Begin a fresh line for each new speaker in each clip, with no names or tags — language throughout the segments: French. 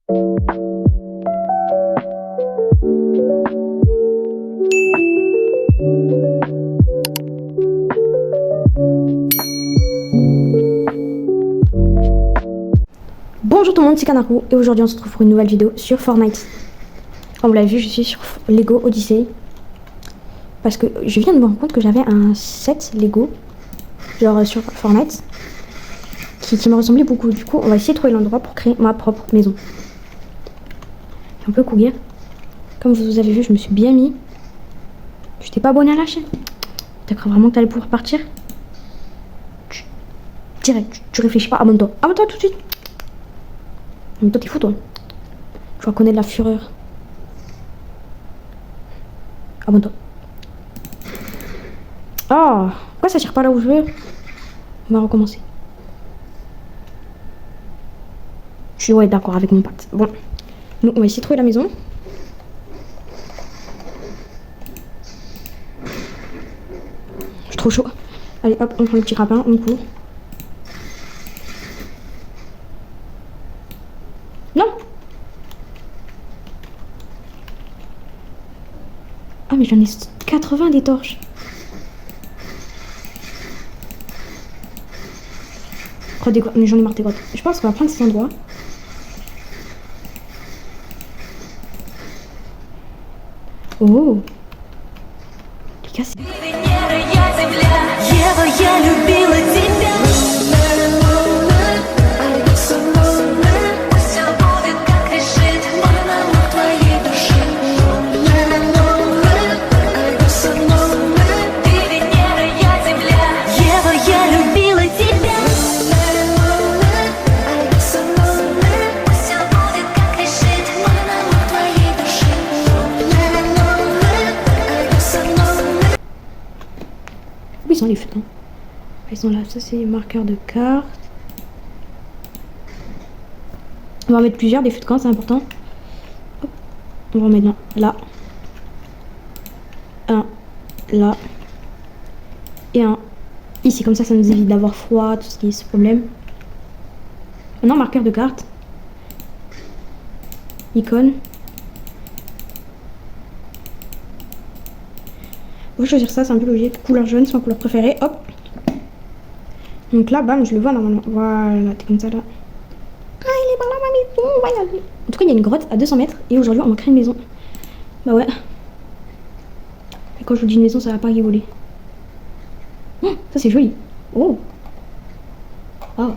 Bonjour tout le monde, c'est Kanaroo et aujourd'hui on se retrouve pour une nouvelle vidéo sur Fortnite. Comme vous l'avez vu, je suis sur Lego Odyssey parce que je viens de me rendre compte que j'avais un set Lego genre sur Fortnite qui me ressemblait beaucoup. Du coup on va essayer de trouver l'endroit pour créer ma propre maison. On peut courir. Comme vous avez vu, je me suis bien mis. Je t'ai pas abonné à la chaîne. T'as cru vraiment que t'allais pouvoir partir? Direct, tu réfléchis pas, abonne-toi. Abonne-toi tout de suite. Mais toi t'es fou toi. Tu vas connaître la fureur. Abonne-toi. Oh, pourquoi ça tire pas là où je veux? On va recommencer. Je suis d'accord avec mon pote. Bon, nous on va essayer de trouver la maison. Je suis trop chaud. Allez hop, on prend le petit grappin, on court. Non. Ah mais j'en ai 80 des torches. Mais j'en ai marre des grottes. Je pense qu'on va prendre cet endroit. Oh. Les gars, c'est... Où ils sont les feux? Ils sont là, ça c'est marqueur de carte. On va en mettre plusieurs, des feux de camp, c'est important. Hop. On va en mettre un là. Un là. Et un ici, comme ça nous évite d'avoir froid, tout ce qui est ce problème. Maintenant, marqueur de carte. Icône. On va choisir ça, c'est un peu logique. Couleur jaune, c'est ma couleur préférée. Hop. Donc là, bam, je le vois normalement. Voilà, t'es comme ça là. Ah, il est par là ma maison. On va y aller. En tout cas, il y a une grotte à 200 mètres. Et aujourd'hui, on va créer une maison. Bah ouais. Et quand je vous dis une maison, ça va pas rigoler. Oh, ça c'est joli. Oh. Ah.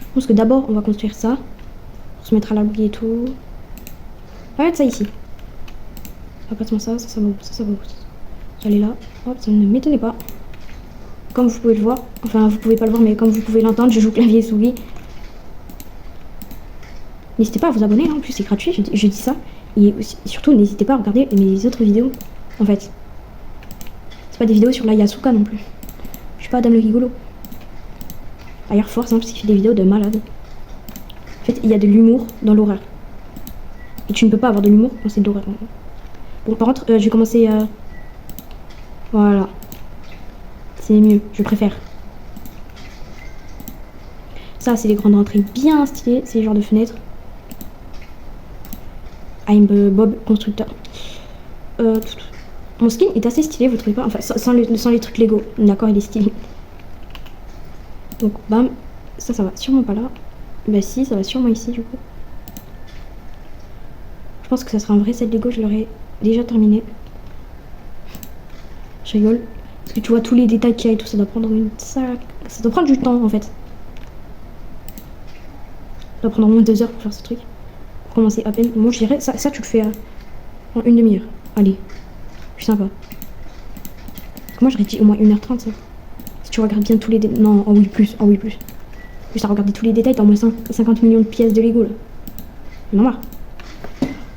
Je pense que d'abord, on va construire ça. Pour se mettre à l'abri et tout. On va mettre ça ici. Après ça, ça va où? Ça va où? J'allais là. Hop, ça ne m'étonnait pas. Comme vous pouvez le voir. Enfin, vous pouvez pas le voir, mais comme vous pouvez l'entendre, je joue clavier et souris. N'hésitez pas à vous abonner, là, en plus, c'est gratuit, je dis ça. Et aussi, surtout, n'hésitez pas à regarder mes autres vidéos. En fait, c'est pas des vidéos sur la Yasuka non plus. Je suis pas Adam le rigolo. Air Force, hein, parce qu'il fait des vidéos de malade. En fait, il y a de l'humour dans l'horreur. Et tu ne peux pas avoir de l'humour quand c'est de l'horreur. Bon, par contre, je vais commencer. Voilà. C'est mieux, je préfère. Ça, c'est les grandes entrées bien stylées. C'est les genres de fenêtres. I'm Bob, constructeur. Mon skin est assez stylé, vous trouvez pas? Enfin, sans les trucs Lego. D'accord, il est stylé. Donc, bam. Ça va sûrement pas là. Bah si, ça va sûrement ici, du coup. Je pense que ça sera un vrai set Lego, je l'aurai déjà terminé. Je rigole. Parce que tu vois tous les détails qu'il y a et tout, ça doit prendre ça doit prendre du temps, en fait. Ça doit prendre au moins 2 heures pour faire ce truc. Pour commencer à peine. Moi, je dirais, ça tu le fais en une demi-heure. Allez. Plus sympa. Parce que moi, j'aurais dit au moins 1h30, ça. Si tu regardes bien tous les détails. Non, en oui, plus. En oui, plus. Juste à regarder tous les détails, t'as au moins 50 millions de pièces de Lego, là. J'en ai marre.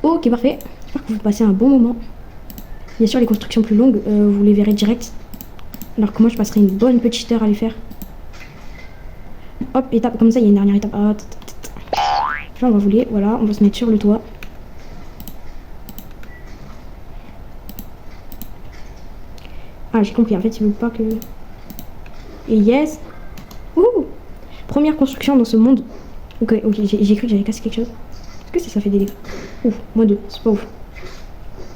Ok, parfait. J'espère que vous passez un bon moment. Bien sûr, les constructions plus longues, vous les verrez direct. Alors que moi, je passerai une bonne petite heure à les faire. Hop, étape, comme ça, il y a une dernière étape. Ah, là, on va voler, voilà, on va se mettre sur le toit. Ah, j'ai compris, en fait, il veut pas que... Et yes. Ouh. Première construction dans ce monde. Ok, j'ai cru que j'avais cassé quelque chose. Est-ce que ça fait des dégâts? Ouf, -2, c'est pas ouf.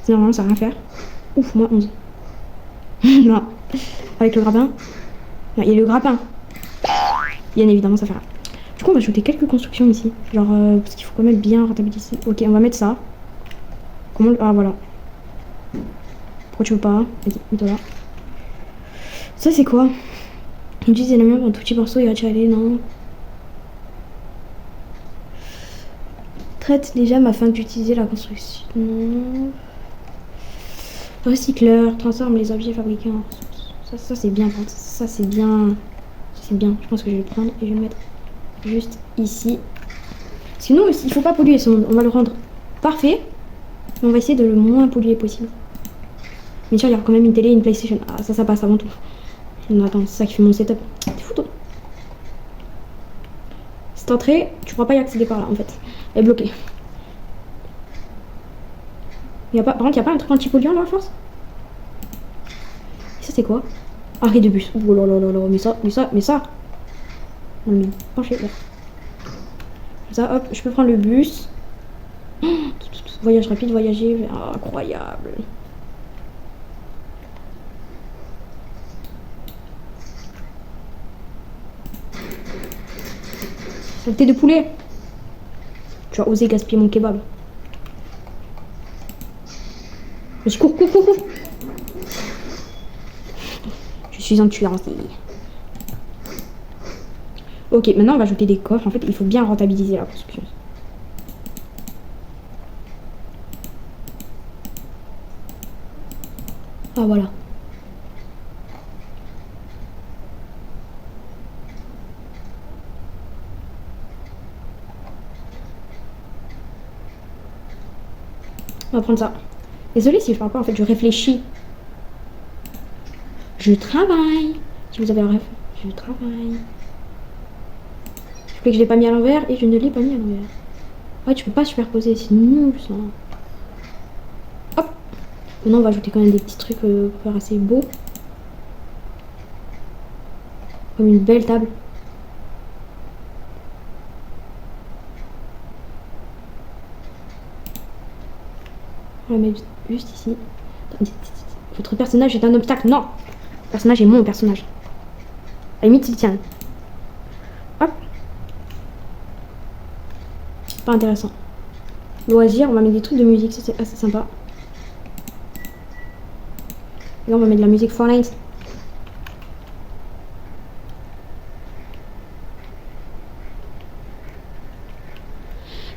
Normalement, ça va rien faire. Ouf, -11. Non. Avec le grappin. Non, il y a le grappin. Bien évidemment, ça fait rien. Du coup, on va ajouter quelques constructions ici. Genre, parce qu'il faut quand même bien rentabiliser. Ok, on va mettre ça. Comment le... Ah, voilà. Pourquoi tu veux pas? Vas-y, mets-toi là. Ça, c'est quoi? Utiliser la mienne un tout petit morceau, il va déjà aller, non? Traite les gemmes afin d'utiliser la construction. Recycleur, transforme les objets fabriqués en ressources. Ça c'est bien. Ça c'est bien. C'est bien. Je pense que je vais le prendre et je vais le mettre juste ici. Sinon, il faut pas polluer ce monde. On va le rendre parfait. Mais on va essayer de le moins polluer possible. Bien sûr, il y aura quand même une télé et une PlayStation. Ah, ça passe avant tout. Non, attends, c'est ça qui fait mon setup. T'es fou, toi. Cette entrée, tu pourras pas y accéder par là en fait. Elle est bloquée. Par contre, il n'y a pas un truc anti-polluant là, à force? Et ça, c'est quoi? Arrêt de bus. Oh là là là là, mais ça. Non, mais penchez là. Ça, hop, je peux prendre le bus. Voyage rapide, voyager. Oh, incroyable. Saleté de poulet. Tu as osé gaspiller mon kebab. Vas-y, cours. Je suis un tueur en série. Ok, maintenant on va ajouter des coffres. En fait, il faut bien rentabiliser la construction. Ah, voilà. On va prendre ça. Désolée si je parle pas, en fait, je réfléchis. Je travaille. Si vous avez un rêve, je travaille. Je crois que je l'ai pas mis à l'envers et je ne l'ai pas mis à l'envers. Ouais, tu peux pas superposer, c'est nul ça. Hop. Maintenant, on va ajouter quand même des petits trucs pour faire assez beau. Comme une belle table. On va mettre juste ici. Votre personnage est un obstacle. Non. Le personnage est mon personnage. À la limite, il tient. Hop. Pas intéressant. Loisir, on va mettre des trucs de musique. Ça, c'est assez sympa. Et là, on va mettre de la musique Fortnite.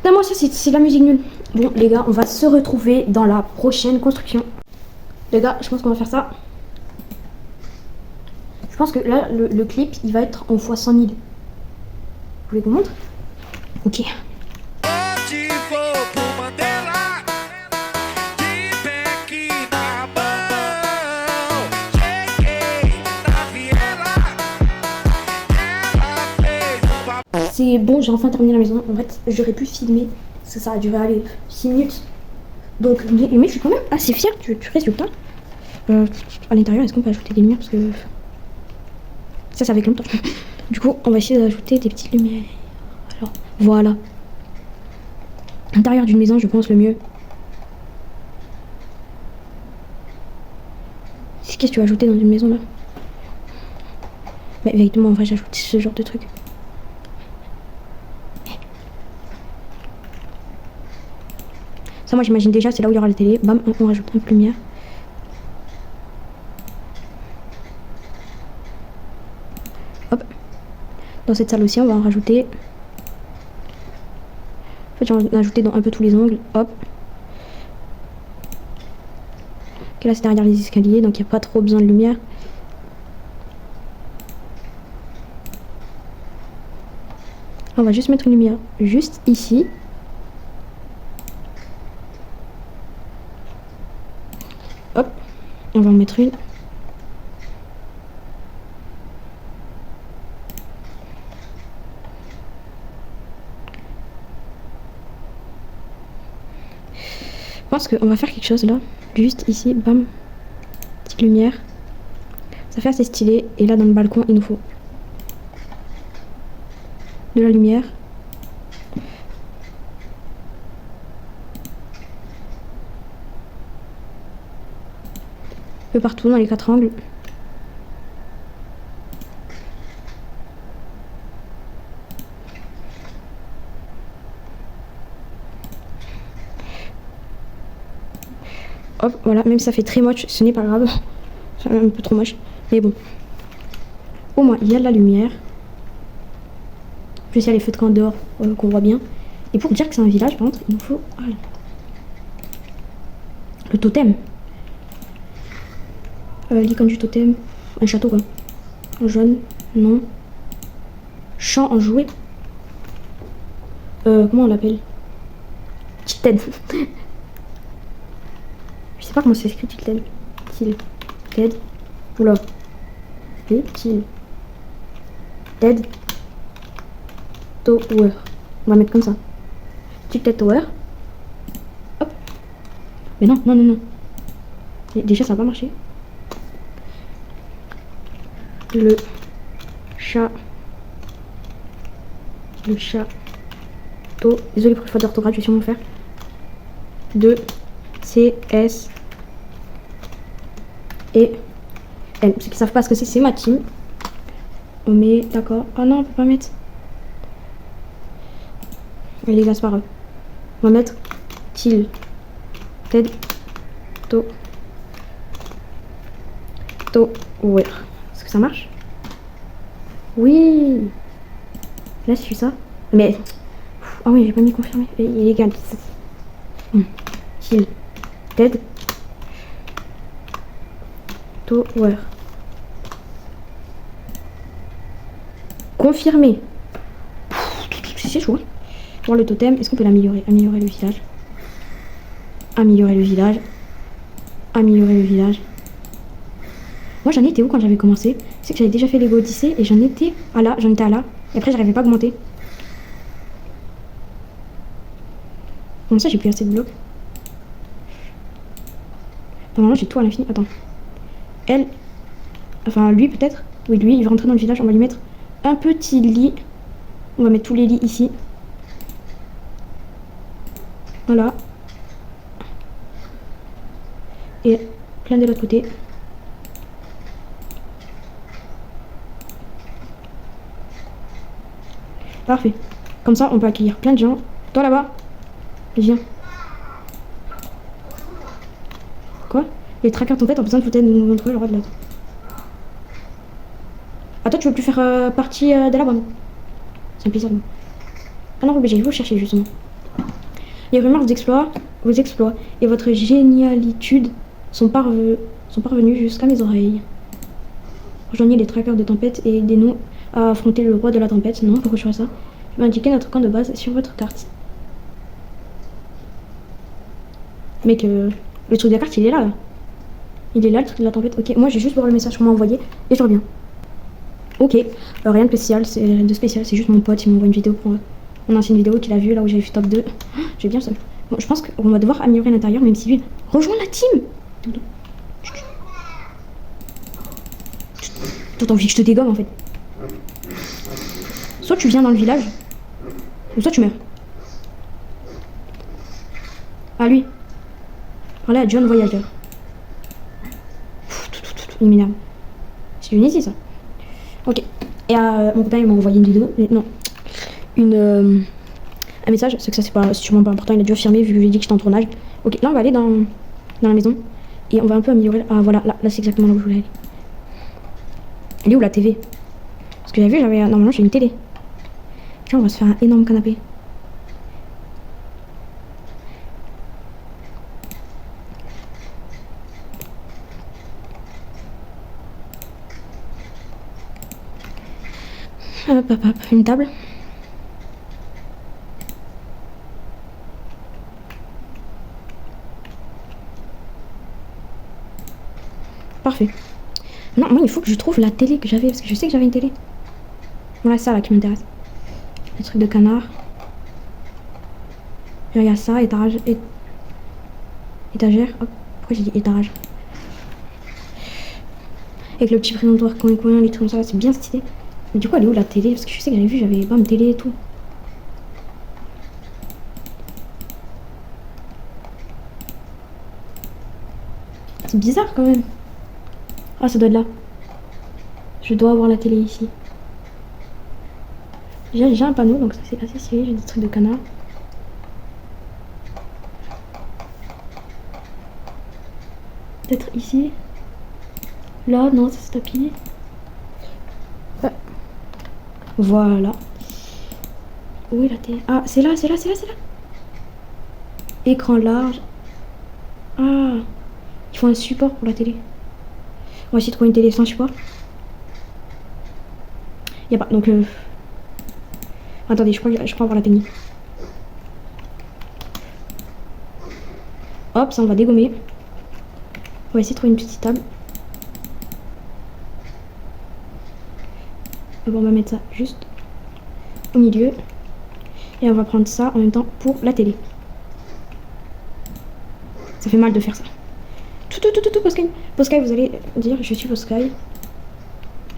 Non, moi, ça, c'est de la musique nulle. Bon, les gars, on va se retrouver dans la prochaine construction. Les gars, je pense qu'on va faire ça. Je pense que là, le clip, il va être en x 100 000. Vous voulez qu'on montre? Ok. C'est bon, j'ai enfin terminé la maison. En fait, j'aurais pu filmer. Ça a duré, aller 6 minutes. Donc, mais je suis quand même assez fière du résultat. À l'intérieur, est-ce qu'on peut ajouter des lumières? Parce que ça fait longtemps. Du coup, on va essayer d'ajouter des petites lumières. Alors, voilà. L'intérieur d'une maison, je pense le mieux. Qu'est-ce que tu veux ajouter dans une maison là? Mais véritablement, en vrai, j'ajoute ce genre de truc. Ça, moi, j'imagine déjà, c'est là où il y aura la télé. Bam, on rajoute un peu de lumière. Hop. Dans cette salle aussi, on va en rajouter. En fait, j'en ai ajouté dans un peu tous les angles. Hop. Ok, là, c'est derrière les escaliers, donc il n'y a pas trop besoin de lumière. On va juste mettre une lumière juste ici. Hop. On va en mettre une. Je pense qu'on va faire quelque chose là. Juste ici, bam. Petite lumière. Ça fait assez stylé. Et là, dans le balcon, il nous faut de la lumière. Un peu partout dans les 4 angles. Hop, voilà, même si ça fait très moche, ce n'est pas grave. C'est un peu trop moche, mais bon. Au moins, il y a de la lumière. En plus, il y a les feux de camp dehors qu'on voit bien. Et pour dire que c'est un village, par contre, il nous faut le totem. L'icône du totem. Un château, quoi. En jaune, non. Champ en jouet. Comment on l'appelle? Tilted. Je sais pas comment c'est écrit, Tilted. Tilted. Oula. Tilted. Tower. On va mettre comme ça. Tilted Tower. Hop. Mais non, non, non, non. Déjà, ça va pas marcher. Le chat. Le chat. Désolé pour les fautes d'orthographe, je vais sûrement le faire. 2 C S et L. Ceux qui savent pas ce que c'est ma team. On met, d'accord. Oh non, on peut pas mettre. Mais les gars, c'est pas grave. On va mettre til. Ted. To. To. Ouais. Est-ce que ça marche? Oui. Là, je suis ça. Mais. Ah oui, j'ai pas mis confirmé. Il est égal. Til. Ted. Tower. Confirmé. C'est chaud. Pour le totem, est-ce qu'on peut l'améliorer? Améliorer le village. Améliorer le village. Améliorer le village. Moi j'en étais où quand j'avais commencé? C'est que j'avais déjà fait Lego Odyssey et j'en étais à là, Et après j'arrivais pas à augmenter. Comme ça j'ai plus assez de blocs. Normalement j'ai tout à l'infini. Attends. Elle. Enfin lui peut-être. Oui lui il va rentrer dans le village. On va lui mettre un petit lit. On va mettre tous les lits ici. Voilà. Et plein de l'autre côté. Parfait. Comme ça, on peut accueillir plein de gens. Toi là-bas, viens. Quoi? Les trackers tempête ont besoin de foutre nous retrouver le roi de l'autre. Ah, toi, tu veux plus faire partie de la bande? C'est un plaisir. Ah non, obligé, je vais vous chercher justement. Les rumeurs vos exploits et votre génialitude sont parvenus jusqu'à mes oreilles. Rejoignez les trackers de tempête et aidez-nous à affronter le roi de la tempête. Non, pourquoi je ferais ça? Je vais indiquer notre camp de base sur votre carte. Mec, le truc de la carte, il est là. Il est là, le truc de la tempête. Ok, moi, je vais juste voir le message qu'on m'a envoyé et je reviens. Ok, rien de spécial, c'est juste mon pote, il m'envoie une vidéo pour mon ancienne vidéo qu'il a vue, là où j'avais fait top 2. J'ai bien ça. Bon, je pense qu'on va devoir améliorer l'intérieur, même si lui... Rejoins la team! Toi, t'as envie que je te dégomme, en fait. Soit tu viens dans le village, ou soit tu meurs. Ah, lui. Voilà, John Voyageur. Il m'énerve. C'est une ici, ça. Ok. Et mon copain, il m'a envoyé une vidéo. Non. Un message. C'est que ça, c'est pas sûrement pas important. Il a dû affirmer vu que j'ai dit que j'étais en tournage. Ok, là, on va aller dans la maison. Et on va un peu améliorer. Ah, voilà. Là c'est exactement là où je voulais aller. Elle est où la TV? Parce que j'avais vu, normalement, j'ai une télé. Tiens, on va se faire un énorme canapé. Hop, hop, hop. Une table. Parfait. Non, moi, il faut que je trouve la télé que j'avais. Parce que je sais que j'avais une télé. Voilà, ça, là, qui m'intéresse. Le truc de canard. Il y a ça, étagère. Hop, pourquoi j'ai dit étage? Avec le petit présentoir coin-coin, les trucs comme ça, c'est bien stylé. Mais du coup, elle est où la télé? Parce que je sais que j'avais vu, j'avais pas une télé et tout. C'est bizarre quand même. Ah, ça doit être là. Je dois avoir la télé ici. J'ai un panneau, donc ça c'est assez stylé. J'ai des trucs de canard. Peut-être ici. Là, non, ça c'est tapis. Voilà. Où est la télé? Ah, c'est là, c'est là, c'est là, c'est là. Écran large. Ah, il faut un support pour la télé. On va essayer de trouver une télé sans support. Y a pas, donc attendez, je crois avoir la technique. Hop, ça on va dégommer. On va essayer de trouver une petite table. Bon, on va mettre ça juste au milieu. Et on va prendre ça en même temps pour la télé. Ça fait mal de faire ça. Tout, Poscaï. Poscaï, vous allez dire, je suis Poscaï.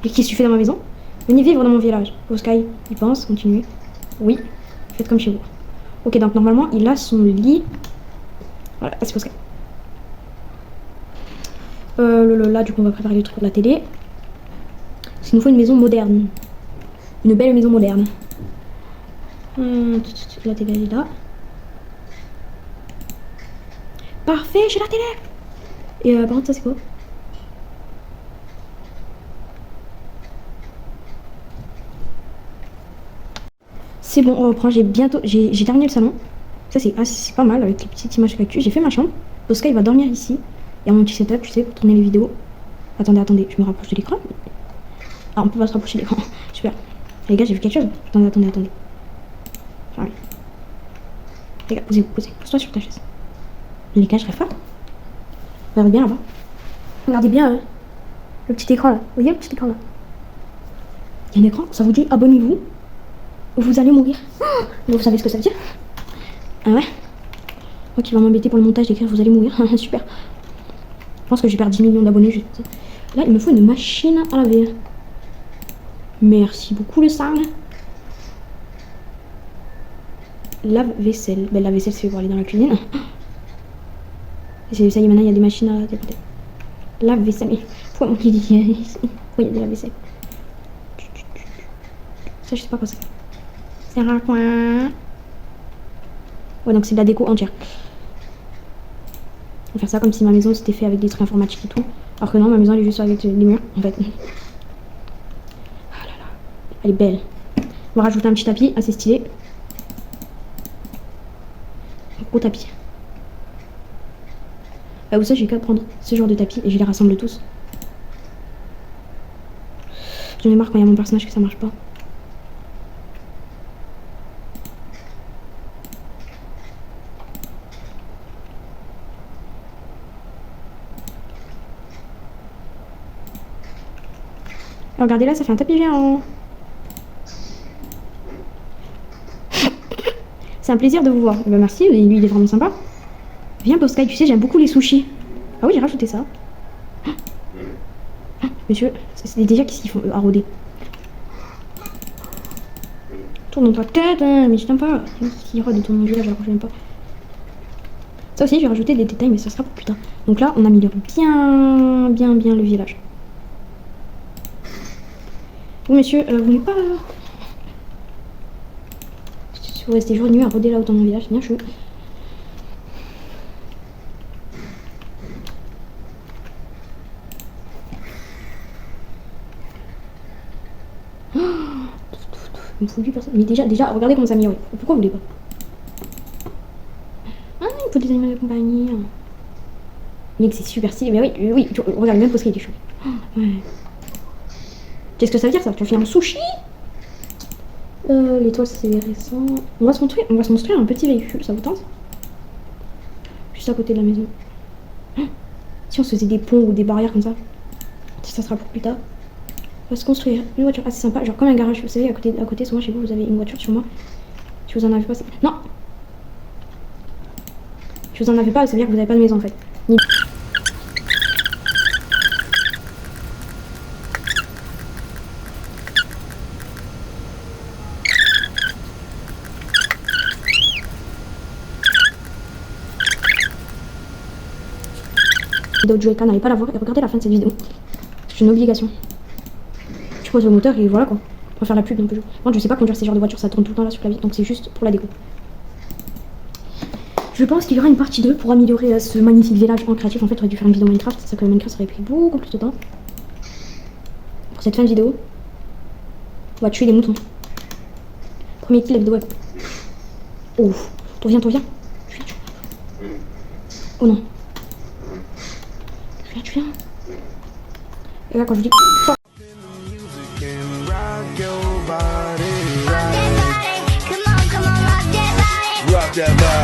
Et qu'est-ce que tu fais dans ma maison? Venez vivre dans mon village. Poscaï, il pense, continuez. Oui, faites comme chez vous. Ok, donc normalement, il a son lit. Voilà, c'est Poscaï. Là, du coup, on va préparer les trucs pour la télé. Il nous faut une maison moderne. Une belle maison moderne. La télé, elle est là. Parfait, j'ai la télé. Et par contre, ça, c'est quoi? C'est bon, on reprend. J'ai terminé le salon. Ça, c'est pas mal avec les petites images cactus. J'ai fait ma chambre. Oscar, il va dormir ici. Il y a mon petit setup, tu sais, pour tourner les vidéos. Attendez, je me rapproche de l'écran. Ah, on peut pas se rapprocher de l'écran. Super. Les gars, j'ai vu quelque chose. Attendez. Ouais. Les gars, pose-toi sur ta chaise. Les gars, je rêve pas. Regardez bien là-bas. Regardez bien le petit écran là. Vous voyez le petit écran là? Il y a un écran, ça vous dit abonnez-vous ou vous allez mourir. Vous savez ce que ça veut dire? Ah ouais? Moi qui va m'embêter pour le montage d'écrire vous allez mourir. Super. Je pense que je vais perdre 10 millions d'abonnés. Là, il me faut une machine à laver. Merci beaucoup le sang. Lave-vaisselle. Ben, la vaisselle, c'est fait pour aller dans la cuisine. Ça y est, maintenant, il y a des machines à décoder. Lave-vaisselle. Mais pourquoi il y a de la vaisselle? Ça, je sais pas quoi c'est. C'est un coin. Ouais, donc c'est de la déco entière. On va faire ça comme si ma maison c'était fait avec des trucs informatiques et tout. Alors que non, ma maison elle est juste avec les murs en fait. Ah là là. Elle est belle. On va rajouter un petit tapis assez stylé. Un gros tapis. Bah, vous savez, j'ai qu'à prendre ce genre de tapis et je les rassemble tous. J'en ai marre quand il y a mon personnage que ça marche pas. Alors, regardez là, ça fait un tapis géant. C'est un plaisir de vous voir. Bah, merci, lui il est vraiment sympa. Viens Poscaï, tu sais, j'aime beaucoup les sushis. Ah oui, j'ai rajouté ça. Monsieur, c'est déjà qu'est-ce qu'ils font à rôder. Tourne dans ta tête, hein, mais je t'aime pas. Qui rôde dans mon village alors que je l'aime pas. Ça aussi, j'ai rajouté des détails, mais ça sera pour plus tard. Donc là, on améliore bien le village. Vous, monsieur, vous voulez pas... Si vous restez jour et nuit à rôder là dans mon village, c'est bien chaud. Il me faut 8 personnes. Mais déjà, regardez comment ça améliore. Pourquoi vous voulez pas? Ah, il faut des animaux de compagnie. Mec, c'est super stylé. Mais oui, regarde, même parce qu'il est chaud. Ouais. Qu'est-ce que ça veut dire ça? Tu vas faire un sushi? Les toits, c'est récent. On va se construire un petit véhicule, ça vous tente? Juste à côté de la maison. Si on se faisait des ponts ou des barrières comme ça, ça sera pour plus tard. On va se construire une voiture assez sympa, genre comme un garage. Vous savez, à côté, souvent chez vous, vous avez une voiture sur moi. Si vous en avez pas, non! Si vous en avez pas, ça veut dire que vous n'avez pas de maison en fait. vidéo de Joeka, n'allez pas la voir et regardez la fin de cette vidéo. C'est une obligation. Je pose le moteur et voilà quoi. On va faire la pub d'un peu. Moi je sais pas conduire ces genres de voitures, ça tourne tout le temps là sur la vie, donc c'est juste pour la déco. Je pense qu'il y aura une partie 2 pour améliorer ce magnifique village en créatif. En fait, j'aurais dû faire une vidéo Minecraft, c'est ça que Minecraft ça aurait pris beaucoup plus de temps. Pour cette fin de vidéo, on va tuer les moutons. Premier kill de la vidéo web. Oh, t'en viens. Oh non. Tu viens. Et là quand je dis...
Rock that body.